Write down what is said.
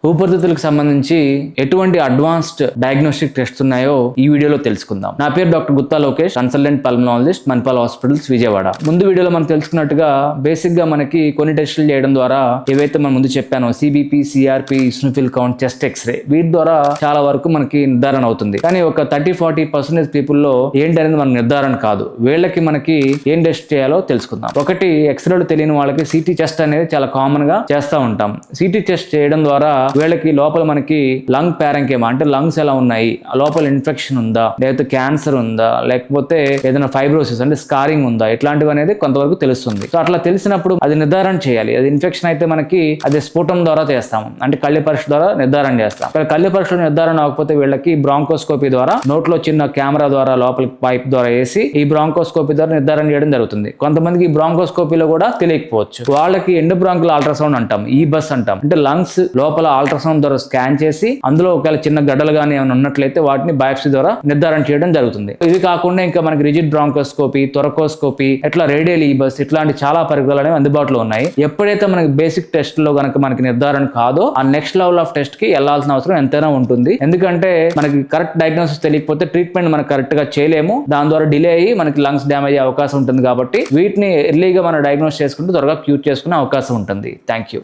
ఊపిరితిత్తులకు సంబంధించి ఎటువంటి advanced diagnostic test ఉన్నాయో ఈ వీడియోలో తెలుసుకుందాం. నా పేరు doctor Gutta Lokesh, consultant pulmonologist, Manipal hospitals, Vijayawada. ముందు వీడియోలో మనం తెలుసుకున్నట్టుగా బేసిక్ గా మనకి కొన్ని టెస్టులు చేయడం ద్వారా ఏవైతే మనం ముందు చెప్పానో CBP, CRP, eosinophil count, chest x ray, వీటి ద్వారా చాలా వరకు మనకి నిర్ధారణ అవుతుంది. కానీ ఒక 30-40% పీపుల్లో ఏంటనేది మన నిర్ధారణ కాదు. వీళ్ళకి మనకి ఏం టెస్ట్ చేయాలో తెలుసుకుందాం. ఒకటి, ఎక్స్రేలు తెలియని వాళ్ళకి సిటీ చెస్ట్ అనేది చాలా కామన్ గా చేస్తూ ఉంటాం. సిటీ చెస్ట్ చేయడం ద్వారా వీళ్ళకి లోపల మనకి లంగ్ ప్యారంకేమా అంటే లంగ్స్ ఎలా ఉన్నాయి, లోపల ఇన్ఫెక్షన్ ఉందా, లేకపోతే క్యాన్సర్ ఉందా, లేకపోతే ఏదైనా ఫైబ్రోసిస్ అంటే స్కారింగ్ ఉందా, ఇట్లాంటివి అనేది కొంతవరకు తెలుస్తుంది. సో అట్లా తెలిసినప్పుడు అది నిర్ధారణ చేయాలి. అది ఇన్ఫెక్షన్ అయితే మనకి అది స్ఫోటం ద్వారా చేస్తాము, అంటే కళ్ళ పరీక్ష ద్వారా నిర్ధారణ చేస్తాం. కళ్ళ పరీక్షలో నిర్ధారణ అవ్వకపోతే వీళ్ళకి బ్రాంకోస్కోపీ ద్వారా నోట్లో చిన్న కెమెరా ద్వారా లోపలికి పైప్ ద్వారా వేసి ఈ బ్రాంకోస్కోపీ ద్వారా నిర్ధారణ చేయడం జరుగుతుంది. కొంతమందికి ఈ బ్రాంకోస్కోపీలో కూడా తెలియకపోవచ్చు. వాళ్ళకి ఎండోబ్రాంకిల్ అల్ట్రాసౌండ్ అంటాం, ఈ బస్ అంటాం, అంటే లంగ్స్ లోపల అల్ట్రాసౌండ్ ద్వారా స్కాన్ చేసి అందులో ఒకవేళ చిన్న గడ్డలు కానీ ఏమైనా ఉన్నట్లయితే వాటిని బయాప్సీ ద్వారా నిర్ధారణ చేయడం జరుగుతుంది. ఇది కాకుండా ఇంకా మనకి రిజిడ్ బ్రాంకోస్కోపీ, థొరకోస్కోపీ, ఇట్లా రేడియల్ ఈ బస్, ఇట్లాంటి చాలా పరికరాలు అనేవి అందుబాటులో ఉన్నాయి. ఎప్పుడైతే మనకి బేసిక్ టెస్ట్ లో కనుక మనకి నిర్ధారణ కాదో ఆ నెక్స్ట్ లెవెల్ ఆఫ్ టెస్ట్ కి వెళ్లాల్సిన అవసరం ఎంతైనా ఉంటుంది. ఎందుకంటే మనకి కరెక్ట్ డయాగ్నోసిస్ తెలియకపోతే ట్రీట్మెంట్ మనం కరెక్ట్ గా చేయలేము. దాని ద్వారా డిలే అయ్యి మనకి లంగ్స్ డ్యామేజ్ అయ్యే అవకాశం ఉంటుంది. కాబట్టి వీటిని ఎర్లీగా మనం డయాగ్నోస్ చేసుకుంటే త్వరగా క్యూర్ చేసుకునే అవకాశం ఉంటుంది. Thank you.